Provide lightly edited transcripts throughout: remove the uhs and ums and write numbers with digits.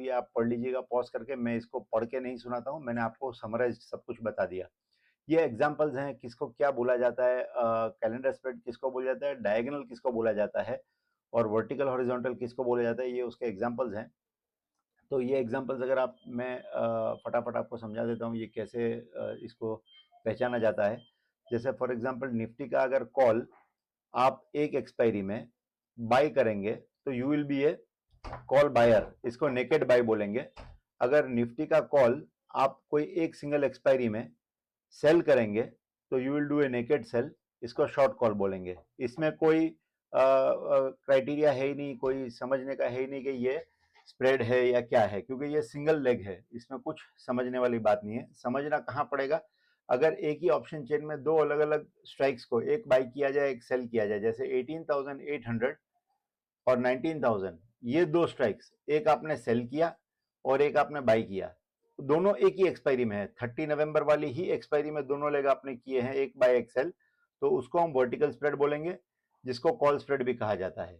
ये आप पढ़ लीजिएगा पॉज करके, मैं इसको पढ़ के नहीं सुनाता हूँ, मैंने आपको समराइज सब कुछ बता दिया। ये एग्जाम्पल्स हैं किसको क्या बोला जाता है, कैलेंडर स्प्रेड किसको बोला जाता है, डायगोनल किसको बोला जाता है, और वर्टिकल हॉरिजॉन्टल किसको बोला जाता है, ये उसके एग्जाम्पल्स हैं। तो ये एग्जाम्पल्स अगर आप, मैं फटाफट आपको समझा देता हूँ ये कैसे इसको पहचाना जाता है। जैसे फॉर एग्जांपल निफ्टी का अगर कॉल आप एक एक्सपायरी में बाय करेंगे तो you will be a call buyer, इसको नेकेड बाय बोलेंगे। अगर निफ्टी का कॉल आप कोई एक सिंगल एक्सपायरी में सेल करेंगे तो you will do a naked sell, इसको शॉर्ट कॉल बोलेंगे। इसमें कोई क्राइटेरिया है ही नहीं, कोई समझने का है ही नहीं कि ये स्प्रेड है या क्या है, क्योंकि ये सिंगल लेग है, इसमें कुछ समझने वाली बात नहीं है। समझना कहाँ पड़ेगा, अगर एक ही ऑप्शन चेन में दो अलग अलग स्ट्राइक्स को एक बाई किया जाए एक सेल किया जाए, जैसे 18,800 और 19,000, ये दो स्ट्राइक्स, एक आपने सेल किया और एक आपने बाई किया, दोनों एक ही एक्सपायरी में है, 30 नवंबर वाली ही एक्सपायरी में दोनों लेग आपने किए हैं, एक बाय एक सेल, तो उसको हम वर्टिकल स्प्रेड बोलेंगे, जिसको कॉल स्प्रेड भी कहा जाता है।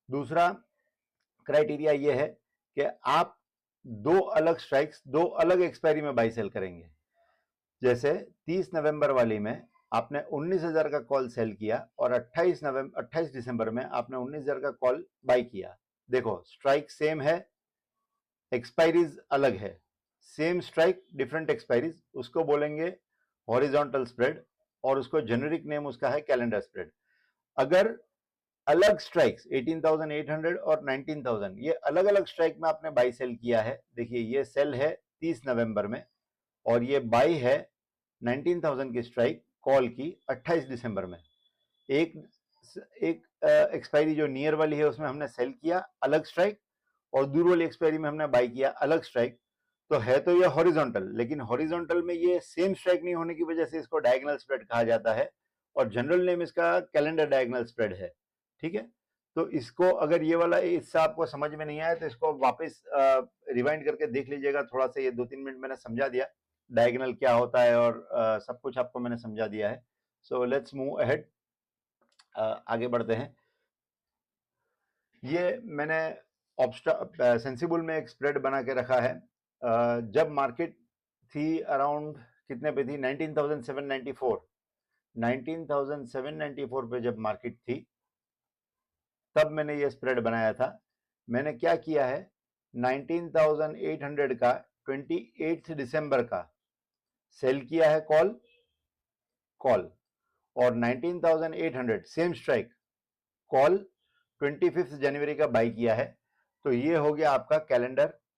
दूसरा क्राइटेरिया ये है कि आप दो अलग स्ट्राइक्स दो अलग एक्सपायरी में बाई सेल करेंगे। जैसे 30 नवंबर वाली में आपने 19,000 का कॉल सेल किया और 28 दिसंबर में आपने 19,000 का कॉल बाई किया। देखो स्ट्राइक सेम है, एक्सपायरीज अलग है, सेम स्ट्राइक डिफरेंट एक्सपायरीज, उसको बोलेंगे हॉरिजॉन्टल स्प्रेड, और उसको जेनेरिक नेम उसका है कैलेंडर स्प्रेड। अगर अलग स्ट्राइक्स 18,800 और 19,000 ये अलग अलग स्ट्राइक में आपने बाई सेल किया है, देखिए ये सेल है 30 नवंबर में और ये बाई है 19,000 की स्ट्राइक कॉल की 28 दिसंबर में। एक एक्सपायरी जो नियर वाली है उसमें हमने सेल किया अलग स्ट्राइक, और दूर वाली एक्सपायरी में हमने बाई किया अलग स्ट्राइक। तो है तो ये हॉरिजॉन्टल, लेकिन हॉरिजॉन्टल में ये सेम स्ट्राइक नहीं होने की वजह से इसको डायगोनल स्प्रेड कहा जाता है, और जनरल नेम इसका कैलेंडर डायगोनल स्प्रेड है। ठीक है, तो इसको अगर ये वाला हिस्सा आपको समझ में नहीं आया तो इसको वापस रिवाइंड करके देख लीजिएगा थोड़ा सा, ये 2-3 मिनट मैंने समझा दिया डायगोनल क्या होता है, और सब कुछ आपको मैंने समझा दिया है। सो लेट्स मूव अहेड, आगे बढ़ते हैं। ये मैंने सेंसिबल में एक स्प्रेड बना के रखा है। जब मार्केट थी अराउंड कितने पे थी, 19,794, 19,794 पे जब मार्केट थी तब मैंने ये स्प्रेड बनाया था। मैंने क्या किया है, 19,800 का 28 दिसंबर का सेल किया है कॉल, और 19,800 सेम स्ट्राइक कॉल 25 जनवरी का बाई किया है। तो ये हो गया आपका कैलेंडर